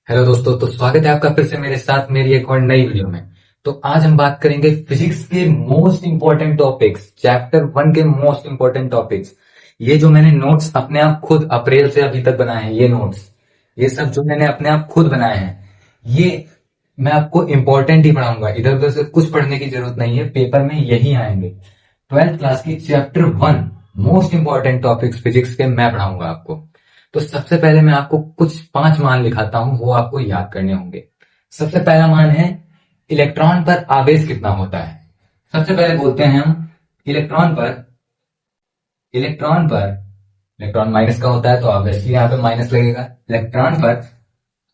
Hello दोस्तों, तो स्वागत है आपका फिर से मेरे साथ मेरी एक और नई वीडियो में। तो आज हम बात करेंगे फिजिक्स के मोस्ट इंपॉर्टेंट टॉपिक्स, चैप्टर 1 के मोस्ट इंपॉर्टेंट टॉपिक्स। ये जो मैंने नोट्स अपने आप खुद अप्रैल से अभी तक बनाए हैं, ये नोट्स, ये सब जो मैंने अपने आप खुद बनाए हैं, ये मैं आपको इंपॉर्टेंट ही पढ़ाऊंगा। इधर उधर से कुछ पढ़ने की जरूरत नहीं है, पेपर में यही आएंगे। 12th क्लास की chapter 1 most important topics physics के मैं पढ़ाऊंगा आपको। तो सबसे पहले मैं आपको कुछ 5 मान लिखाता हूं, वो आपको याद करने होंगे। सबसे पहला मान है इलेक्ट्रॉन पर आवेश कितना होता है। सबसे पहले बोलते हैं हम इलेक्ट्रॉन माइनस का होता है, तो ऑब्वियसली यहाँ पे माइनस लगेगा।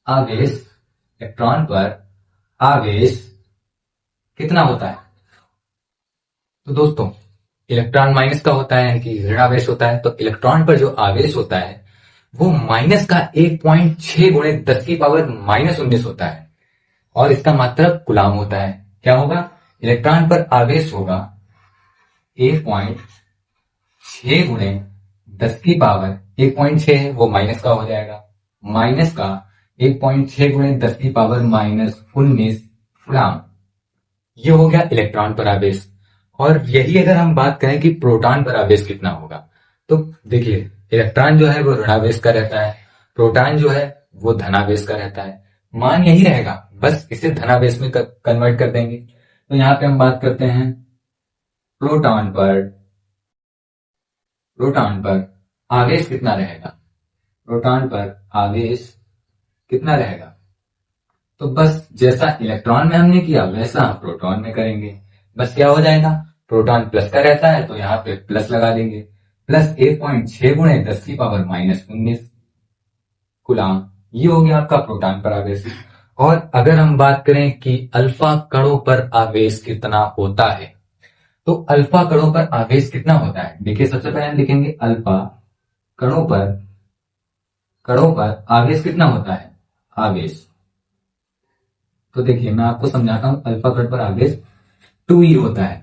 आवेश इलेक्ट्रॉन पर आवेश कितना होता है। तो दोस्तों, इलेक्ट्रॉन माइनस का होता है, यानी कि ऋण आवेश होता है। तो इलेक्ट्रॉन पर जो आवेश होता है वो माइनस का 1.6 गुणे 10 की पावर -19 होता है, और इसका मात्रक कूलाम होता है। क्या होगा? इलेक्ट्रॉन पर आवेश होगा 1.6 गुणे 10 की पावर 1.6 है, वो माइनस का हो जाएगा, माइनस का 1.6 गुणे 10 की पावर -19 कूलाम। ये हो गया इलेक्ट्रॉन पर आवेश। और यही अगर हम बात करें कि प्रोटॉन पर आवेश कितना होगा, तो देखिए, इलेक्ट्रॉन जो है वो ऋणावेश का रहता है, प्रोटॉन जो है वो धनावेश का रहता है। मान यही रहेगा, बस इसे धनावेश में कन्वर्ट कर देंगे। तो यहाँ पे हम बात करते हैं प्रोटॉन पर आवेश कितना रहेगा। प्रोटॉन पर आवेश कितना रहेगा, तो बस जैसा इलेक्ट्रॉन में हमने किया वैसा हम प्रोटॉन में करेंगे। बस क्या हो जाएगा, प्रोटॉन प्लस का रहता है तो यहाँ पे प्लस लगा देंगे, प्लस 1.6 गुणे 10 की पावर -19 कूलाम। ये हो गया आपका प्रोटॉन पर आवेश। और अगर हम बात करें कि अल्फा कणों पर आवेश कितना होता है, तो अल्फा कणों पर आवेश कितना होता है, देखिए सबसे पहले हम लिखेंगे अल्फा कणों पर आवेश कितना होता है। आवेश, तो देखिए मैं आपको समझाता हूं, अल्फा कण पर आवेश 2e होता है।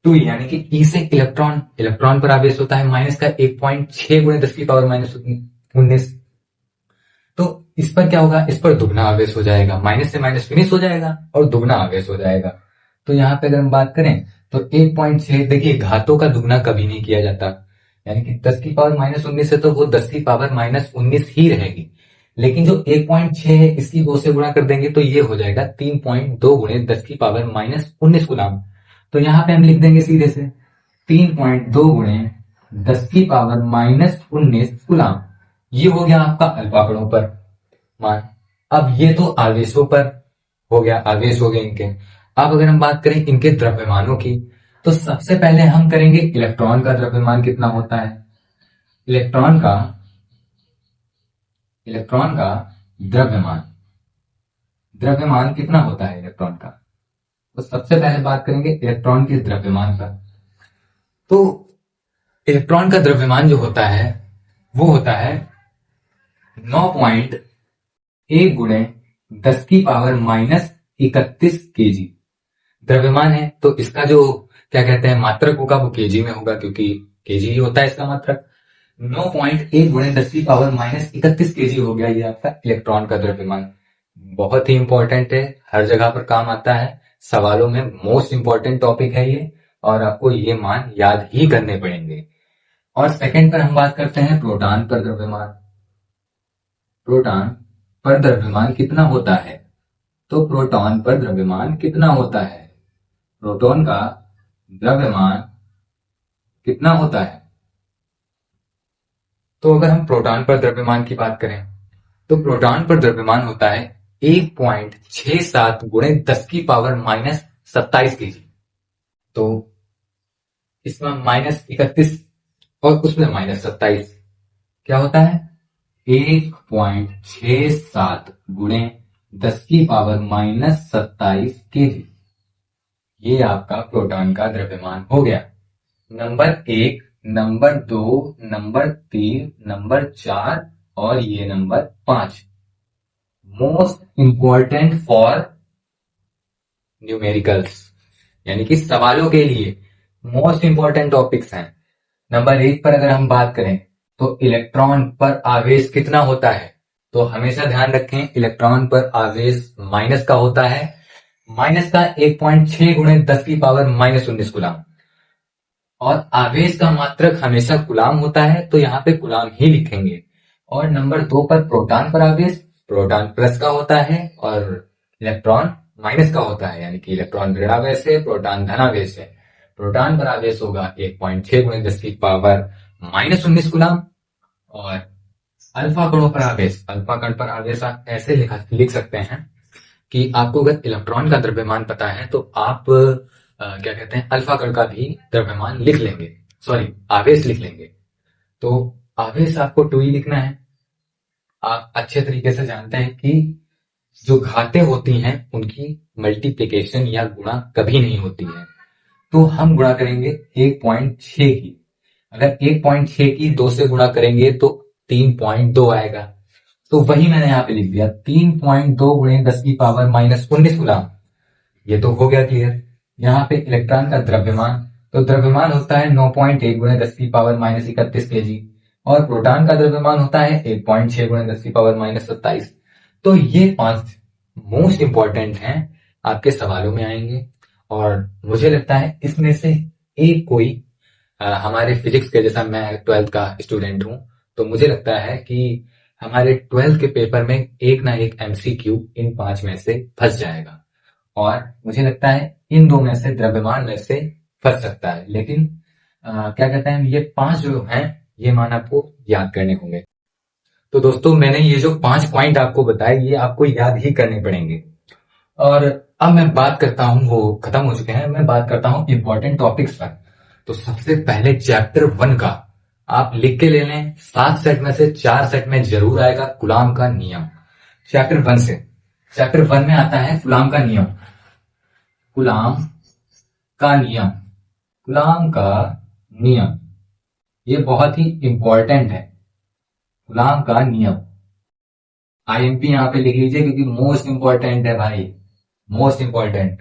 2e यानी कि ई से इलेक्ट्रॉन पर आवेश होता है माइनस का 1.6 गुणे 10 की पावर -19। तो इस पर क्या होगा, इस पर दुगना आवेश हो जाएगा, माइनस से माइनस फिनिश हो जाएगा और दुगना आवेश हो जाएगा। तो यहाँ पे अगर हम बात करें तो 1.6, देखिए घातों का दुगना कभी नहीं किया जाता, यानी कि 10 की पावर -19 है तो वो 10 की पावर -19 ही रहेगी। लेकिन जो 1.6 है इसकी 2 से गुणा कर देंगे तो ये हो जाएगा 3.2 गुणे 10 की पावर -19 गुलाम। तो यहाँ पे हम लिख देंगे सीधे से 3.2 गुणे 10 की पावर -19 गुलाम। ये हो गया आपका अल्फा कणों पर मान। अब ये तो आवेशों पर हो गया, आवेश हो गए इनके। अब अगर हम बात करें इनके द्रव्यमानों की, तो सबसे पहले हम करेंगे इलेक्ट्रॉन का द्रव्यमान कितना होता है। इलेक्ट्रॉन का द्रव्यमान कितना होता है इलेक्ट्रॉन का। तो सबसे पहले बात करेंगे इलेक्ट्रॉन के द्रव्यमान का। तो इलेक्ट्रॉन का द्रव्यमान जो होता है वो होता है 9.1 गुणे 10 की पावर -31 केजी। द्रव्यमान है तो इसका जो क्या कहते हैं मात्रक होगा वो केजी में होगा, क्योंकि केजी ही होता है इसका मात्रक। 9.1 गुणे 10 की पावर -31 केजी हो गया ये आपका इलेक्ट्रॉन का द्रव्यमान। बहुत ही इंपॉर्टेंट है, हर जगह पर काम आता है, सवालों में मोस्ट इंपॉर्टेंट टॉपिक है ये, और आपको ये मान याद ही करने पड़ेंगे। और सेकंड पर हम बात करते हैं प्रोटॉन पर द्रव्यमान। प्रोटॉन पर द्रव्यमान कितना होता है, तो प्रोटॉन पर द्रव्यमान कितना होता है, प्रोटॉन का द्रव्यमान कितना होता है। तो अगर हम प्रोटॉन पर द्रव्यमान की बात करें तो प्रोटॉन पर द्रव्यमान होता है 1.67 गुणे 10 की पावर -27 केजी। तो इसमें -31 और उसमें -27 क्या होता है, 1.67 गुणे 10 की पावर -27 केजी। ये आपका प्रोटॉन का द्रव्यमान हो गया। नंबर 1, नंबर 2, नंबर 3, नंबर 4 और ये number 5 most important for numericals, यानी कि सवालों के लिए मोस्ट इंपॉर्टेंट टॉपिक्स हैं। नंबर 1 पर अगर हम बात करें तो इलेक्ट्रॉन पर आवेश कितना होता है, तो हमेशा ध्यान रखें इलेक्ट्रॉन पर आवेश माइनस का होता है, माइनस का 1.6 गुणे 10 की पावर -19 गुलाम, और आवेश का मात्रक हमेशा गुलाम होता है, तो यहाँ पे गुलाम ही लिखेंगे। और नंबर 2 पर प्रोटॉन पर आवेश, प्रोटॉन प्लस का होता है और इलेक्ट्रॉन माइनस का होता है, यानी कि इलेक्ट्रॉन ऋणावेश है, प्रोटॉन धनावेश है। प्रोटॉन पर आवेश होगा 1.6 गुणे 10 की पावर -19 गुलाम, और अल्फा कणों पर आवेश, अल्फा कण पर आवेश आप ऐसे लिख सकते हैं कि आपको अगर इलेक्ट्रॉन का द्रव्यमान पता है तो आप क्या कहते हैं, अल्फा कण का भी द्रव्यमान लिख लेंगे, सॉरी आवेश लिख लेंगे। तो आवेश आपको 2e लिखना है। आप अच्छे तरीके से जानते हैं कि जो घातें होती हैं उनकी मल्टीप्लिकेशन या गुणा कभी नहीं होती है, तो हम गुणा करेंगे 1.6 की। अगर 1.6 की 2 से गुणा करेंगे तो 3.2 आएगा, तो वही मैंने यहाँ पे लिख दिया 3.2 गुणे 10 की पावर -19 गुलाम। ये तो हो गया क्लियर। यहाँ पे इलेक्ट्रॉन का द्रव्यमान, तो द्रव्यमान होता है 9.1 गुणे 10 की पावर -31 केजी, और प्रोटॉन का द्रव्यमान होता है 1.6 गुणे 10 की पावर -27। तो ये 5 मोस्ट इंपॉर्टेंट हैं, आपके सवालों में आएंगे, और मुझे लगता है इसमें से एक कोई हमारे फिजिक्स के, जैसा मैं 12th का स्टूडेंट हूं, तो मुझे लगता है कि हमारे 12th के पेपर में एक ना एक एमसीक्यू इन 5 में से फंस जाएगा, और मुझे लगता है इन 2 में से, द्रव्यमान में से फंस सकता है। लेकिन क्या कहते हैं, ये 5 जो हैं ये मान आपको याद करने होंगे। तो दोस्तों मैंने ये जो 5 पॉइंट आपको बताए ये आपको याद ही करने पड़ेंगे। और अब मैं बात करता हूं, वो खत्म हो चुके हैं, मैं बात करता हूं इंपॉर्टेंट टॉपिक्स पर। तो सबसे पहले चैप्टर 1 का आप लिख के ले लें, 7 सेट में से 4 सेट में जरूर आएगा कूलॉम का नियम। चैप्टर 1 से, चैप्टर 1 में आता है कूलॉम का नियम, कूलॉम का नियम, कूलॉम का नियम, ये बहुत ही इंपॉर्टेंट है। कूलॉम का नियम आईएमपी यहाँ पे लिख लीजिए, क्योंकि मोस्ट इंपॉर्टेंट है भाई, मोस्ट इंपॉर्टेंट।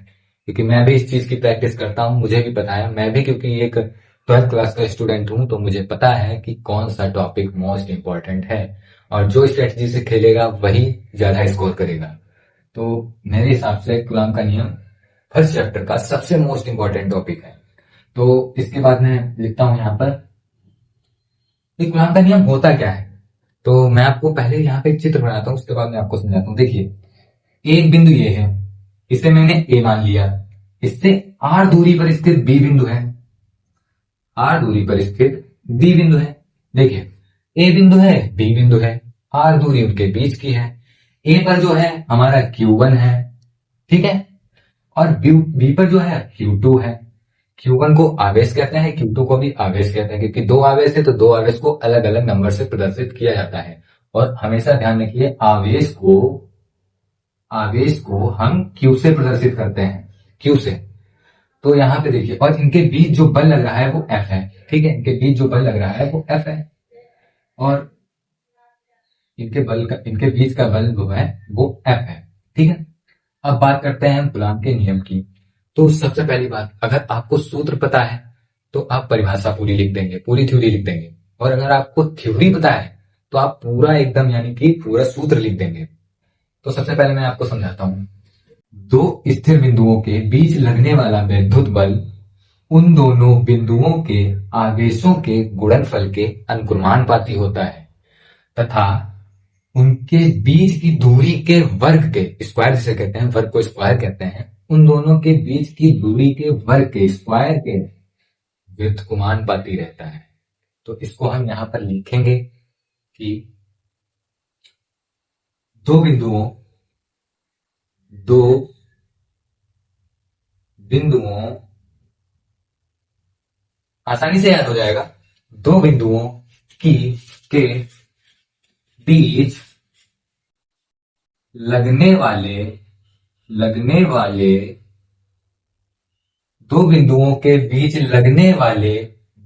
क्योंकि मैं भी इस चीज की प्रैक्टिस करता हूँ, मुझे भी पता है, मैं भी क्योंकि एक 12th क्लास का स्टूडेंट हूं, तो मुझे पता है कि कौन सा टॉपिक मोस्ट इंपॉर्टेंट है, और जो स्ट्रेटजी से खेलेगा वही ज्यादा स्कोर करेगा। तो मेरे हिसाब से कूलॉम का नियम फर्स्ट चैप्टर का सबसे मोस्ट इंपॉर्टेंट टॉपिक है। तो इसके बाद मैं लिखता हूं यहाँ पर कि कूलॉम का नियम होता क्या है। तो मैं आपको पहले यहाँ पे एक चित्र बनाता हूँ, उसके बाद मैं आपको समझाता हूँ। देखिए एक बिंदु ये है, इसे मैंने ए मान लिया, इससे आर दूरी पर स्थित बी बिंदु है, आर दूरी पर स्थित बी बिंदु है। देखिए ए बिंदु है, बी बिंदु है, आर दूरी उनके बीच की है। ए पर जो है हमारा Q1 है, ठीक है, और बी पर जो है Q2 है। Q1 को आवेश कहते हैं, Q2 को भी आवेश कहते हैं, क्योंकि 2 आवेश है तो 2 आवेश को अलग अलग नंबर से प्रदर्शित किया जाता है। और हमेशा ध्यान रखिए आवेश को हम Q से प्रदर्शित करते हैं, Q से। तो यहाँ पे देखिए, और इनके बीच जो बल लग रहा है वो F है, ठीक है, इनके बीच जो बल लग रहा है वो F है, और इनके बीच का बल जो है वो F है, ठीक है। अब बात करते हैं हम कूलॉम के नियम की। तो सबसे पहली बात, अगर आपको सूत्र पता है तो आप परिभाषा पूरी लिख देंगे, पूरी थ्योरी लिख देंगे, और अगर आपको थ्योरी पता है तो आप पूरा एकदम, यानी कि पूरा सूत्र लिख देंगे। तो सबसे पहले मैं आपको समझाता हूं। 2 स्थिर बिंदुओं के बीच लगने वाला विद्युत बल उन दोनों बिंदुओं के आवेशों के गुणनफल के अनुक्रमानुपाती होता है, तथा उनके बीच की दूरी के वर्ग के स्क्वायर, जिसे कहते हैं, वर्ग को स्क्वायर कहते हैं, उन दोनों के बीच की दूरी के वर्ग के स्क्वायर के व्युत्क्रमानुपाती रहता है। तो इसको हम यहां पर लिखेंगे कि दो बिंदुओं आसानी से याद हो जाएगा, 2 बिंदुओं के बीच लगने वाले 2 बिंदुओं के बीच लगने वाले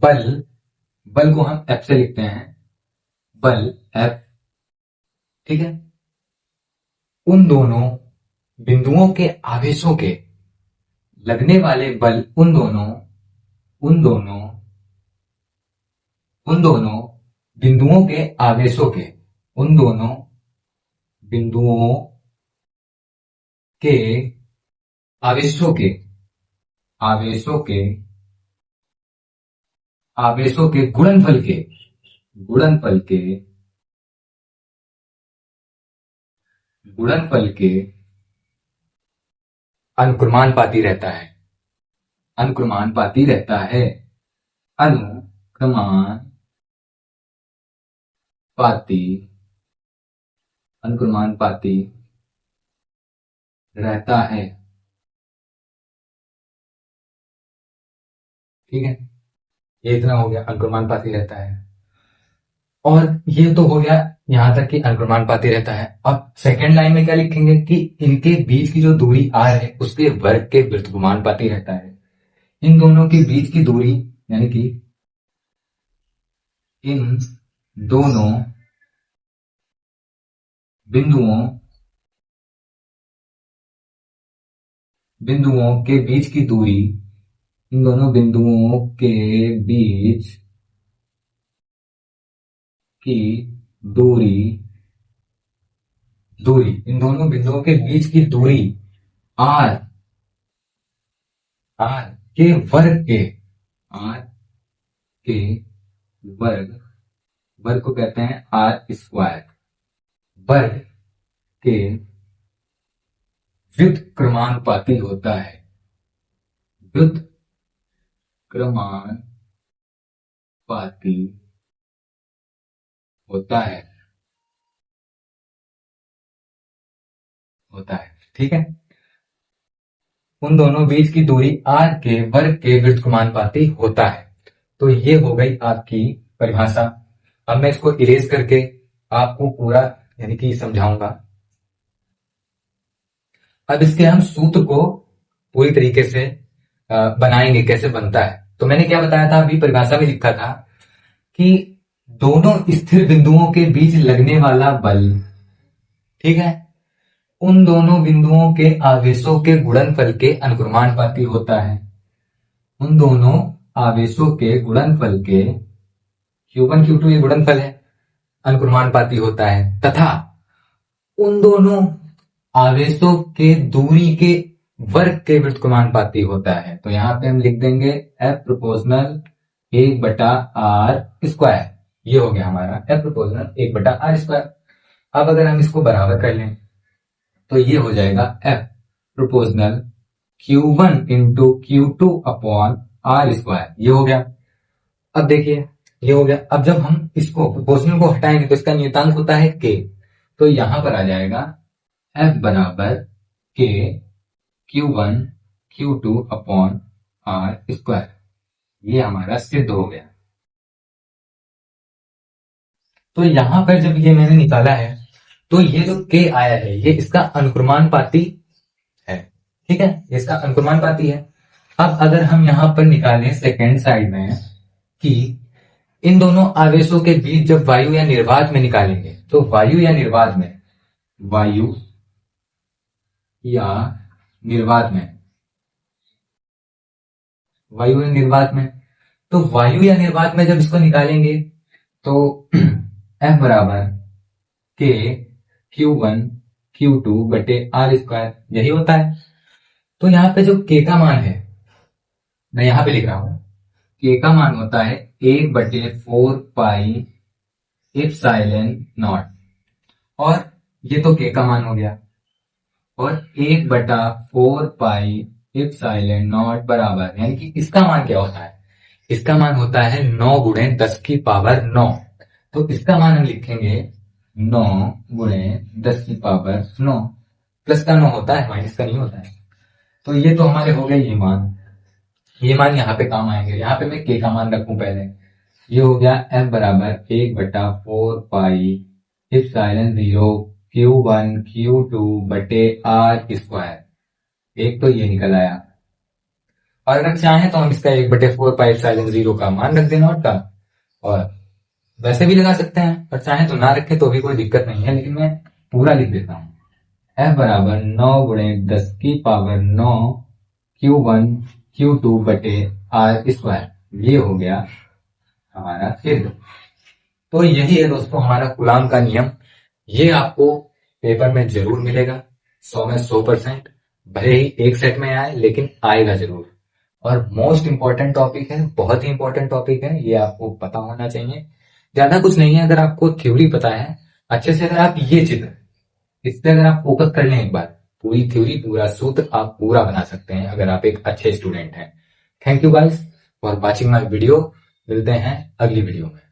बल को हम F से लिखते हैं, बल F, ठीक है। उन दोनों बिंदुओं के आवेशों के लगने वाले बल उन दोनों बिंदुओं के आवेशों के, उन दोनों बिंदुओं के आवेशों के आवेशों के आवेशों के गुणनफल के अनुक्रमानुपाती रहता है। अनुक्रमानुपाती रहता है। अनुक्रमानुपाती रहता है। ठीक है, ये इतना हो गया, अनुक्रमानुपाती रहता है। और ये तो हो गया यहां तक कि अनुक्रमानुपाती रहता है। अब सेकंड लाइन में क्या लिखेंगे कि इनके बीच की जो दूरी r है उसके वर्ग के व्युत्क्रमानुपाती रहता है। इन दोनों के बीच की दूरी यानी कि इन दोनों बिंदुओं के बीच की दूरी इन दोनों बिंदुओं के बीच की दूरी इन दोनों बिंदुओं के बीच की दूरी r के वर्ग को कहते हैं r स्क्वायर, वर्ग के व्युत्क्रमानुपाती होता है। व्युत्क्रमानुपाती होता है। ठीक है, उन दोनों बीच की दूरी r के वर्ग के व्युत्क्रमानुपाती होता है। तो ये हो गई आपकी परिभाषा। अब मैं इसको इरेज करके आपको पूरा यानी कि समझाऊंगा। अब इसके हम सूत्र को पूरी तरीके से बनाएंगे, कैसे बनता है। तो मैंने क्या बताया था, अभी परिभाषा में लिखा था कि दोनों स्थिर बिंदुओं के बीच लगने वाला बल, ठीक है, उन दोनों बिंदुओं के आवेशों के गुणनफल के अनुक्रमानुपाती होता है। उन दोनों आवेशों के गुणनफल के Q1 Q2 ये गुणनफल है, अनुक्रमानुपाती होता है, तथा उन दोनों आवेशों के दूरी के वर्ग के व्युत्क्रमानुपाती होता है। तो यहां पे हम लिख देंगे F प्रोपोर्शनल 1/r स्क्वायर। ये हो गया हमारा F प्रोपोर्शनल 1/r स्क्वायर। अब अगर हम इसको बराबर कर लें तो ये हो जाएगा F proportional Q1 into Q2 upon r square. ये हो गया। अब देखिए ये हो गया। अब जब हम इसको प्रोपोर्शनल को हटाएंगे तो इसका नियतांक होता है k, तो यहां पर आ जाएगा F बराबर k Q1 Q2 upon r square. ये हमारा सिद्ध हो गया। तो यहां पर जब ये मैंने निकाला है तो ये जो k आया है ये इसका अनुक्रमानुपाती है। ठीक है, ये इसका अनुक्रमानुपाती है। अब अगर हम यहां पर निकालें सेकेंड साइड में कि इन दोनों आवेशों के बीच जब वायु या निर्वात में निकालेंगे, तो वायु या निर्वात में तो वायु या निर्वात में जब इसको निकालेंगे तो F बराबर k Q1 Q2 बटे r स्क्वायर, यही होता है। तो यहां पे जो k का मान है, मैं यहां पे लिख रहा हूं, k का मान होता है 1/4 पाई एप्सिलॉन नॉट, और ये तो k का मान हो गया, और 1/4 पाई एप्सिलॉन नॉट बराबर, यानी कि इसका मान क्या होता है, इसका मान होता है 9 गुणे 10 की पावर 9। तो इसका मान हम लिखेंगे 9 गुणे 10 की पावर 9, प्लस का 9 होता है, माइनस का नहीं होता है। तो ये तो हमारे हो गए ये मान यहाँ पे काम आएंगे। यहाँ पे मैं k का मान रखूं पहले। ये हो गया F बराबर 1/4 पाई एप्सिलॉन 0 Q1 Q2 बटे r स्क्वायर। एक तो ये निकल आया, और अगर चाहें तो हम इसका 1/4 पाई एप्सिलॉन 0 का मान रख दें नॉट का, और वैसे भी लगा सकते हैं, और चाहे तो ना रखें तो भी कोई दिक्कत नहीं है, लेकिन मैं पूरा लिख देता हूं। F बराबर 9 गुणे 10 की पावर 9 Q1 Q2 बटे r स्क्वायर। ये हो गया हमारा सिद्ध। तो यही है दोस्तों हमारा कूलाम का नियम। ये आपको पेपर में जरूर मिलेगा, 100 में 100%। भले ही एक सेट में आए लेकिन आएगा जरूर। और मोस्ट इंपॉर्टेंट टॉपिक है, बहुत ही इंपॉर्टेंट टॉपिक है, ये आपको पता होना चाहिए। ज्यादा कुछ नहीं है, अगर आपको थ्योरी पता है अच्छे से, अगर आप ये चित्र इस पे अगर आप फोकस कर लें एक बार, पूरी थ्योरी पूरा सूत्र आप पूरा बना सकते हैं अगर आप एक अच्छे स्टूडेंट हैं। Thank you guys for watching my video. मिलते हैं अगली वीडियो में।